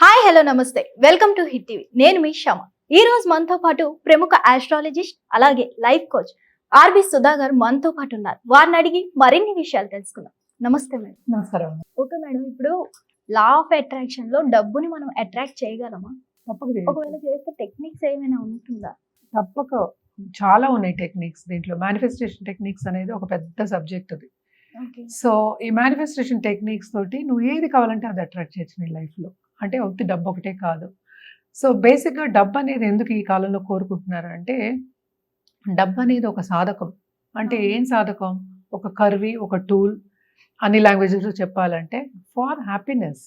Hi hello నమస్తే welcome to hit TV. నేను మీ శమ. ఈ రోజు మనతో పాటు ప్రముఖ ఆస్ట్రాలజిస్ట్ అలాగే లైఫ్ కోచ్ ఆర్బి సుధా గారు మనతో పాటు ఉన్నారు. వారిని అడిగి మరిన్ని విషయాలు తెలుసుకుందాం. నమస్తే మేడం. నమస్కారం. ఓకే మేడం, ఇప్పుడు లా ఆఫ్ అట్రాక్షన్ లో డబ్బుని మనం అట్రాక్ట్ చేయగలమా? తప్పక చేయొచ్చు. ఒకవేళ చేస్తే టెక్నిక్స్ ఏమైనా ఉంటుందా? తప్పక చాలా ఉన్నాయి టెక్నిక్స్. దీంట్లో మేనిఫెస్టేషన్ టెక్నిక్స్ అనేది ఒక పెద్ద సబ్జెక్ట్ అది. ఓకే. సో ఈ మేనిఫెస్టేషన్ టెక్నిక్స్ తోటి నువ్వు ఏది కావాలంటే అది అట్రాక్ట్ చేయొచ్చు నీ లైఫ్లో. అంటే ఒత్తి డబ్బు ఒకటే కాదు. సో బేసిక్గా డబ్బు అనేది ఎందుకు ఈ కాలంలో కోరుకుంటున్నారు అంటే, డబ్బు అనేది ఒక సాధకం. అంటే ఏం సాధకం? ఒక కర్వి, ఒక టూల్, అన్ని లాంగ్వేజెస్లో చెప్పాలంటే ఫార్ హ్యాపీనెస్.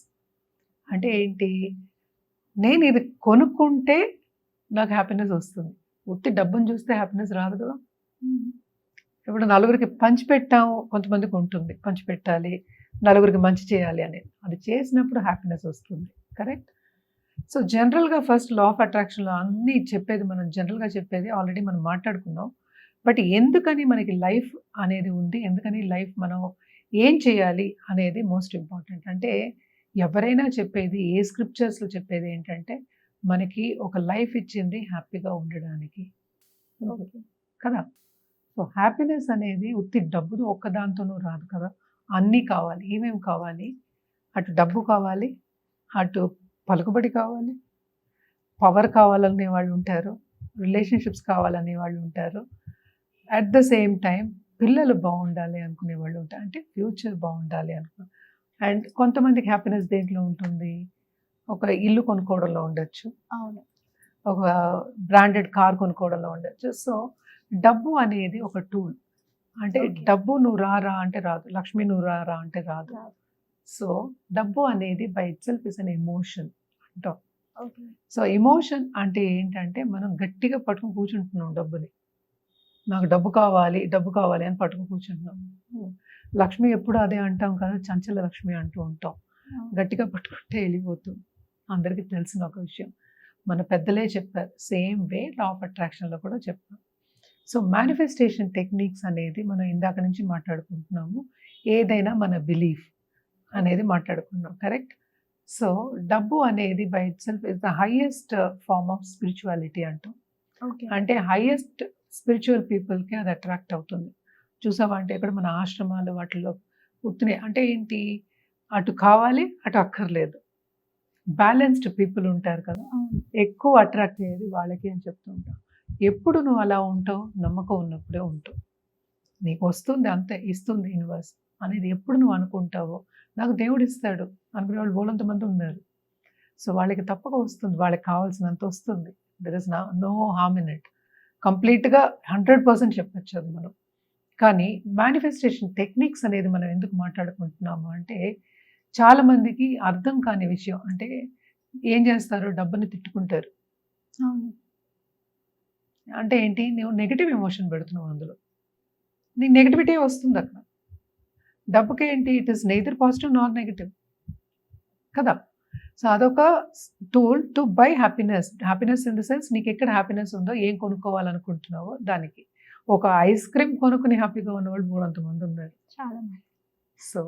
అంటే ఏంటి? నేను ఇది కొనుక్కుంటే నాకు హ్యాపీనెస్ వస్తుంది. ఉత్తి డబ్బును చూస్తే హ్యాపీనెస్ రాదు కదా. ఇప్పుడు నలుగురికి పంచిపెట్టాము, కొంతమందికి ఉంటుంది పంచిపెట్టాలి, నలుగురికి మంచి చేయాలి అనేది. అది చేసినప్పుడు హ్యాపీనెస్ వస్తుంది. కరెక్ట్. సో జనరల్గా ఫస్ట్ లా ఆఫ్ అట్రాక్షన్లో అన్నీ చెప్పేది, మనం జనరల్గా చెప్పేది ఆల్రెడీ మనం మాట్లాడుకున్నాం. బట్ ఎందుకని మనకి లైఫ్ అనేది ఉంది, ఎందుకని లైఫ్ మనం ఏం చేయాలి అనేది మోస్ట్ ఇంపార్టెంట్. అంటే ఎవరైనా చెప్పేది, ఏ స్క్రిప్చర్స్లో చెప్పేది ఏంటంటే, మనకి ఒక లైఫ్ ఇచ్చింది హ్యాపీగా ఉండడానికి కదా. సో హ్యాపీనెస్ అనేది ఉత్తి డబ్బును ఒక్కదాంతోనూ రాదు కదా. అన్నీ కావాలి. ఏమేమి కావాలి? అటు డబ్బు కావాలి, అటు పలుకుబడి కావాలి, పవర్ కావాలనే వాళ్ళు ఉంటారు, రిలేషన్షిప్స్ కావాలనే వాళ్ళు ఉంటారు, అట్ ద సేమ్ టైం పిల్లలు బాగుండాలి అనుకునే వాళ్ళు ఉంటారు. అంటే ఫ్యూచర్ బాగుండాలి అనుకో. అండ్ కొంతమందికి హ్యాపీనెస్ దేంట్లో ఉంటుంది? ఒక ఇల్లు కొనుక్కోవడంలో ఉండొచ్చు, అవును. ఒక బ్రాండెడ్ కార్ కొనుక్కోవడంలో ఉండొచ్చు. సో డబ్బు అనేది ఒక టూల్. అంటే Okay. డబ్బు నువ్వు రారా అంటే రాదు, లక్ష్మి నువ్వు రారా అంటే రాదు. రాదు. సో డబ్బు అనేది by itself is an emotion అంటాం. ఓకే. సో ఎమోషన్ అంటే ఏంటంటే, మనం గట్టిగా పట్టుకుని కూర్చుంటున్నాం డబ్బుని. నాకు డబ్బు కావాలి, డబ్బు కావాలి అని పట్టుకుని కూర్చుంటున్నాం. లక్ష్మి ఎప్పుడు అదే అంటాం కదా, చంచల లక్ష్మి అంటూ ఉంటాం. గట్టిగా పట్టుకుంటే వెళ్ళిపోతుంది. అందరికీ తెలిసిన ఒక విషయం. మన పెద్దలే చెప్పారు. సేమ్ వే లా ఆఫ్ అట్రాక్షన్లో కూడా చెప్పారు. సో మేనిఫెస్టేషన్ టెక్నిక్స్ అనేది మనం ఇందాక నుంచి మాట్లాడుకుంటున్నాము. ఏదైనా మన బిలీఫ్ అనేది మాట్లాడుకున్నాం. కరెక్ట్. సో డబ్బు అనేది by itself is the highest form of spirituality అంటాం. ఓకే. అంటే హైయెస్ట్ స్పిరిచువల్ పీపుల్కి అది అట్రాక్ట్ అవుతుంది. చూసావా? అంటే ఇక్కడ మన ఆశ్రమాలు వాటిల్లో ఉత్తినే అంటే ఏంటి, అటు కావాలి అటు అక్కర్లేదు, బ్యాలెన్స్డ్ పీపుల్ ఉంటారు కదా, ఎక్కువ అట్రాక్ట్ అయ్యేది వాళ్ళకి అని చెప్తూ ఉంటాం. ఎప్పుడు నువ్వు అలా ఉంటావు? నమ్మకం ఉన్నప్పుడే ఉంటావు. నీకు వస్తుంది అంతే, ఇస్తుంది యూనివర్స్ అనేది ఎప్పుడు నువ్వు అనుకుంటావో, నాకు దేవుడు ఇస్తాడు అనుకునే వాళ్ళు బోలంత మంది ఉన్నారు. సో వాళ్ళకి తప్పక వస్తుంది, వాళ్ళకి కావాల్సినంత వస్తుంది. There is no harm in it. కంప్లీట్గా 100% చెప్పచ్చు అది మనం. కానీ మేనిఫెస్టేషన్ టెక్నిక్స్ అనేది మనం ఎందుకు మాట్లాడుకుంటున్నాము అంటే, చాలామందికి అర్థం కాని విషయం. అంటే ఏం చేస్తారు? డబ్బుని తిట్టుకుంటారు. అవును. అంటే ఏంటి? నువ్వు నెగిటివ్ ఎమోషన్ పెడుతున్నావు అందులో, నీకు నెగిటివిటీ వస్తుంది అక్కడ. డబ్బుకి ఏంటి? It is neither positive Nar negative కదా. సో అదొక tool to buy happiness. Happiness in the sense, నీకు ఎక్కడ హ్యాపీనెస్ ఉందో, ఏం కొనుక్కోవాలనుకుంటున్నావో దానికి. ఒక ఐస్ క్రీమ్ కొనుక్కుని హ్యాపీగా ఉన్నవాళ్ళు మూడంతమంది ఉన్నారు. చాలా మంది. సో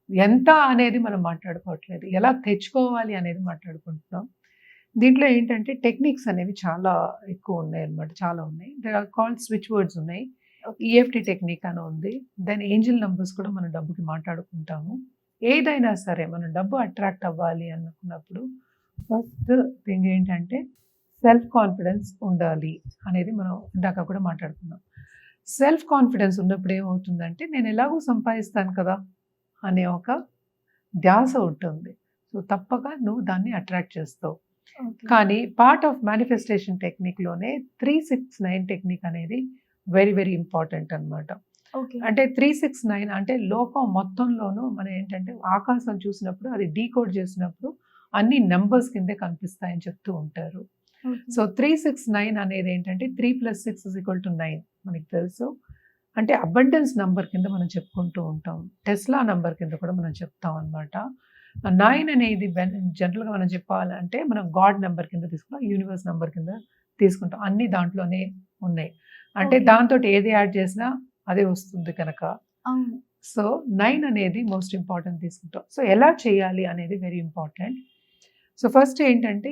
ఎంత అనేది మనం మాట్లాడుకోవట్లేదు, ఎలా తెచ్చుకోవాలి అనేది మాట్లాడుకుంటున్నాం. దీంట్లో ఏంటంటే టెక్నిక్స్ అనేవి చాలా ఎక్కువ ఉన్నాయి అన్నమాట. చాలా ఉన్నాయి. They are called switch words ఉన్నాయి. ఈఎఫ్టి టెక్నిక్ అని ఉంది. దెన్ ఏంజిల్ నంబర్స్ కూడా మనం డబ్బుకి మాట్లాడుకుంటాము. ఏదైనా సరే మనం డబ్బు అట్రాక్ట్ అవ్వాలి అనుకున్నప్పుడు ఫస్ట్ థింగ్ ఏంటంటే సెల్ఫ్ కాన్ఫిడెన్స్ ఉండాలి అనేది మనం ఇందాక కూడా మాట్లాడుకున్నాం. సెల్ఫ్ కాన్ఫిడెన్స్ ఉన్నప్పుడు ఏమవుతుందంటే, నేను ఎలాగో సంపాదిస్తాను కదా అనే ఒక ధ్యాస ఉంటుంది. సో తప్పక నువ్వు దాన్ని అట్రాక్ట్ చేస్తావు. కానీ పార్ట్ ఆఫ్ మేనిఫెస్టేషన్ టెక్నిక్లోనే 369 టెక్నిక్ అనేది వెరీ వెరీ ఇంపార్టెంట్ అనమాట. ఓకే. అంటే 369 అంటే లోకం మొత్తంలోనూ మనం ఏంటంటే, ఆకాశం చూసినప్పుడు అది డీకోడ్ చేసినప్పుడు అన్ని నెంబర్స్ కిందే కనిపిస్తాయని చెప్తూ ఉంటారు. సో 369 అనేది ఏంటంటే 3 + 6 = 9 మనకి తెలుసు. అంటే అబండెన్స్ నంబర్ కింద మనం చెప్పుకుంటూ ఉంటాం. టెస్లా నంబర్ కింద కూడా మనం చెప్తాం అనమాట. 9 అనేది జనరల్గా మనం చెప్పాలంటే మనం గాడ్ నెంబర్ కింద తీసుకుంటాం, యూనివర్స్ నెంబర్ కింద తీసుకుంటాం. అన్ని దాంట్లోనే ఉన్నాయి. అంటే Okay. దాంతో ఏది యాడ్ చేసినా అదే వస్తుంది కనుక. అవును. సో 9 అనేది మోస్ట్ ఇంపార్టెంట్ తీసుకుంటాం. సో ఎలా చేయాలి అనేది వెరీ ఇంపార్టెంట్. సో ఫస్ట్ ఏంటంటే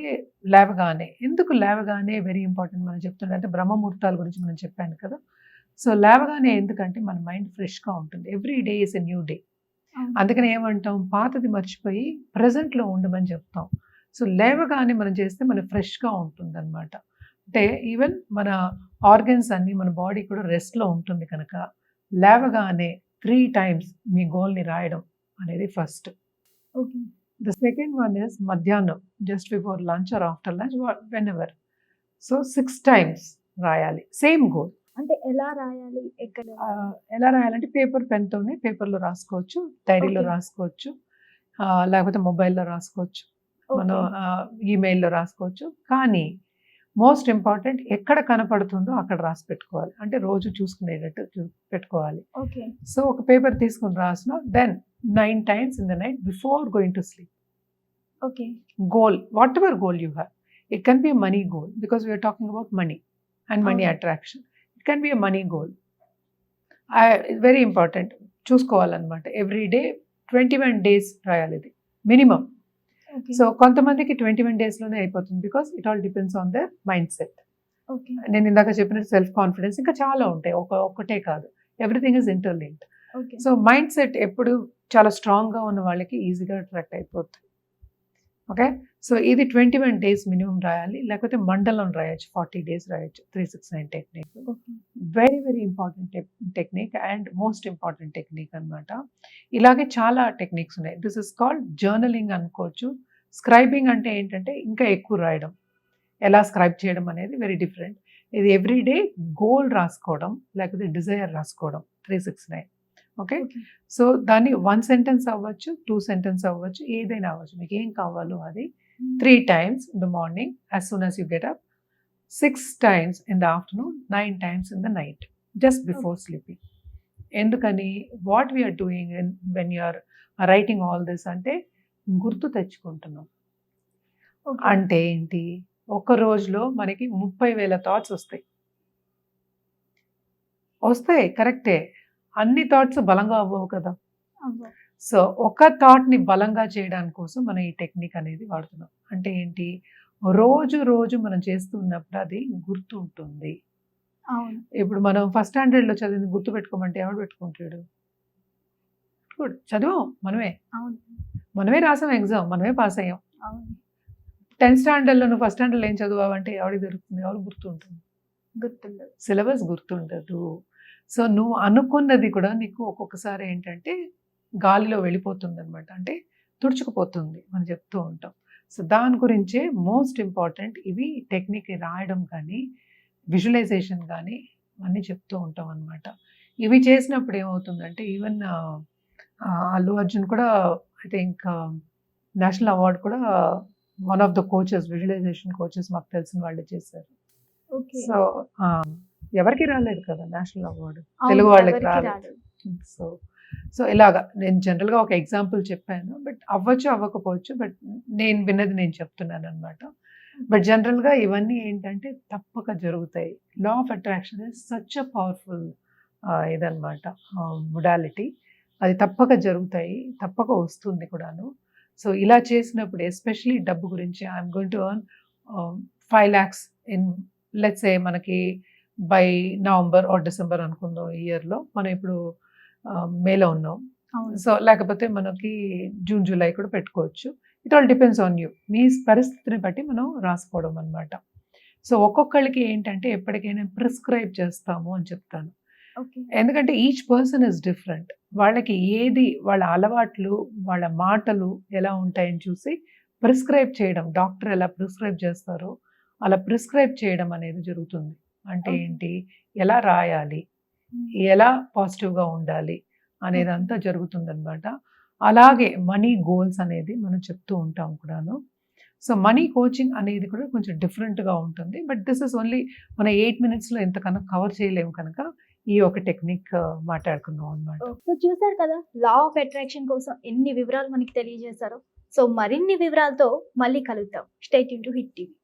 లేవగానే, ఎందుకు లేవగానే వెరీ ఇంపార్టెంట్ మనం చెప్తుండే అంటే బ్రహ్మముహూర్తాల గురించి మనం చెప్పాను కదా. సో లేవగానే ఎందుకంటే మన మైండ్ ఫ్రెష్గా ఉంటుంది. Every day is a new day. అందుకని ఏమంటాం, పాతది మర్చిపోయి ప్రజెంట్లో ఉండమని చెప్తాం. సో లేవగానే మనం చేస్తే మన ఫ్రెష్గా ఉంటుంది అనమాట. అంటే ఈవెన్ మన ఆర్గన్స్ అన్ని, మన బాడీ కూడా రెస్ట్లో ఉంటుంది కనుక లేవగానే 3 times మీ గోల్ని రాయడం అనేది first. Okay. The second one is మధ్యాహ్నం just before lunch or after lunch whenever. So 6 times రాయాలి సేమ్ గోల్. అంటే ఎలా రాయాలి, ఎక్కడ? ఎలా రాయాలంటే పేపర్ పెన్తోనే పేపర్లో రాసుకోవచ్చు, డైరీలో Okay. రాసుకోవచ్చు, లేకపోతే మొబైల్లో రాసుకోవచ్చు, మనం ఈమెయిల్లో రాసుకోవచ్చు. కానీ మోస్ట్ ఇంపార్టెంట్ ఎక్కడ కనపడుతుందో అక్కడ రాసి పెట్టుకోవాలి. అంటే రోజు చూసుకునేటట్టు పెట్టుకోవాలి. ఓకే. సో ఒక పేపర్ తీసుకుని రాసిన then 9 times in the night before going to sleep. Okay. Goal, whatever goal you have. It can be a money goal because we are talking about money and money Okay. attraction. It can be a money goal. Very important. చూసుకోవాలన్నమాట. Every day 21 days రాయాలి ఇది minimum. Okay. So కొంతమందికి 21 daysలోనే అయిపోతుంది because it all depends on their mind set. Okay. నేను ఇందాక చెప్పినట్టు self confidence ఇంకా చాలా ఉంటాయి, ఒక్కటే కాదు, everything is interlinked. Okay. So mind set ఎప్పుడు చాలా స్ట్రాంగ్గా ఉన్న వాళ్ళకి ఈజీగా అట్రాక్ట్ అయిపోతుంది. ఓకే. సో ఇది 21 days మినిమం రాయాలి, లేకపోతే మండలం రాయొచ్చు, 40 days రాయొచ్చు. 369 technique okay. Very very important technique and most important technique అనమాట. ఇలాగే చాలా టెక్నిక్స్ ఉన్నాయి. దిస్ ఇస్ కాల్డ్ జర్నలింగ్ అనుకోవచ్చు. స్క్రైబింగ్ అంటే ఏంటంటే ఇంకా ఎక్కువ రాయడం, ఎలా స్క్రైబ్ చేయడం అనేది వెరీ డిఫరెంట్. ఇది ఎవ్రీడే గోల్ రాసుకోవడం, లేకపోతే డిజైర్ రాసుకోవడం. 369. ఓకే. ఓకే. సో దాన్ని 1 sentence అవ్వచ్చు, 2 sentences అవ్వచ్చు, ఏదైనా అవ్వచ్చు, మీకు ఏం కావాలో అది. 3 times in the morning as soon as you get up, 6 times in the afternoon, 9 times in the night just before sleeping. ఎందుకని what we are doing when you are writing all this అంటే గుర్తు తెచ్చుకుంటున్నాం. Okay. అంటే ఏంటి, ఒక రోజులో మనకి 30,000 thoughts వస్తాయి కరెక్టే. అన్ని థాట్స్ బలంగా అవ్వవు కదా. అవ్వ. సో ఒక థాట్ని బలంగా చేయడానికి కోసం మనం ఈ టెక్నిక్ అనేది వాడుతున్నాం. అంటే ఏంటి, రోజు మనం చేస్తున్నప్పుడు అది గుర్తు ఉంటుంది. అవును. ఇప్పుడు మనం ఫస్ట్ స్టాండర్డ్లో చదివింది గుర్తు పెట్టుకోమంటే ఎవడు పెట్టుకుంటాడు? చదివాం అవును. మనమే రాసాం ఎగ్జామ్, మనమే పాస్ అయ్యాం. అవును. 10th స్టాండర్డ్లో నువ్వు ఫస్ట్ స్టాండర్డ్లో ఏం చదివావంటే ఎవరికి దొరుకుతుంది, ఎవరికి గుర్తుంటుంది? గుర్తుండదు. సిలబస్ గుర్తుండదు. సో నువ్వు అనుకున్నది కూడా నీకు ఒక్కొక్కసారి ఏంటంటే గాలిలో వెళ్ళిపోతుంది అనమాట, అంటే తుడుచుకుపోతుంది మనం చెప్తూ ఉంటాం. సో దాని గురించే మోస్ట్ ఇంపార్టెంట్ ఇవి టెక్నిక్ రాయడం కానీ విజువలైజేషన్ కానీ అన్నీ చెప్తూ ఉంటాం అనమాట. ఇవి చేసినప్పుడు ఏమవుతుందంటే ఈవెన్ అల్లు అర్జున్ కూడా ఐ థింక్ నేషనల్ అవార్డు కూడా one of the coaches, visualisation coaches మాకు తెలిసిన వాళ్ళే చేశారు. ఓకే. సో ఎవరికి రాలేదు కదా నేషనల్ అవార్డు, అవును, తెలుగు వాళ్ళకి ఎవరికీ రాలేదు. రాలేదు. సో ఇలాగా నేను జనరల్గా ఒక ఎగ్జాంపుల్ చెప్పాను, బట్ అవ్వచ్చు అవ్వకపోవచ్చు, బట్ నేను విన్నది నేను చెప్తున్నాను అనమాట. బట్ జనరల్గా ఇవన్నీ ఏంటంటే తప్పక జరుగుతాయి. Law of attraction is such a powerful ఇదనమాట, మొడాలిటీ. అది తప్పక జరుగుతాయి, తప్పక వస్తుంది కూడాను. సో ఇలా చేసినప్పుడు ఎస్పెషలీ డబ్బు గురించి I'm going to earn 5 lakhs in let's say మనకి బై నవంబర్ ఆర్ డిసెంబర్ అనుకుందాం ఈ ఇయర్లో. మనం ఇప్పుడు మేలో ఉన్నాం. అవును. సో లేకపోతే మనకి జూన్ జూలై కూడా పెట్టుకోవచ్చు. It all depends on you. మీ పరిస్థితిని బట్టి మనం రాసుకోవడం అనమాట. సో ఒక్కొక్కళ్ళకి ఏంటంటే ఎప్పటికైనా ప్రిస్క్రైబ్ చేస్తాము అని చెప్తాను. ఓకే. ఎందుకంటే ఈచ్ పర్సన్ ఇస్ డిఫరెంట్. వాళ్ళకి ఏది, వాళ్ళ అలవాట్లు, వాళ్ళ మాటలు ఎలా ఉంటాయని చూసి ప్రిస్క్రైబ్ చేయడం, డాక్టర్ ఎలా ప్రిస్క్రైబ్ చేస్తారో అలా ప్రిస్క్రైబ్ చేయడం అనేది జరుగుతుంది. అంటే Okay. ఏంటి, ఎలా రాయాలి, ఎలా పాజిటివ్గా ఉండాలి అనేదంతా జరుగుతుందన్నమాట. అలాగే మనీ గోల్స్ అనేది మనం చెప్తూ ఉంటాం కూడాను. సో మనీ కోచింగ్ అనేది కూడా కొంచెం డిఫరెంట్గా ఉంటుంది. బట్ దిస్ ఇస్ ఓన్లీ మన 8 minutesలో ఎంతకన్నా కవర్ చేయలేము కనుక ఈ ఒక టెక్నిక్ మాట్లాడుకున్నాం అనమాట. సో చూసారు కదా, లా ఆఫ్ అట్రాక్షన్ కోసం ఎన్ని వివరాలు మనకి తెలియజేశారో. సో మరిన్ని వివరాలతో మళ్ళీ కలుద్దాం. Stay tune to hit TV.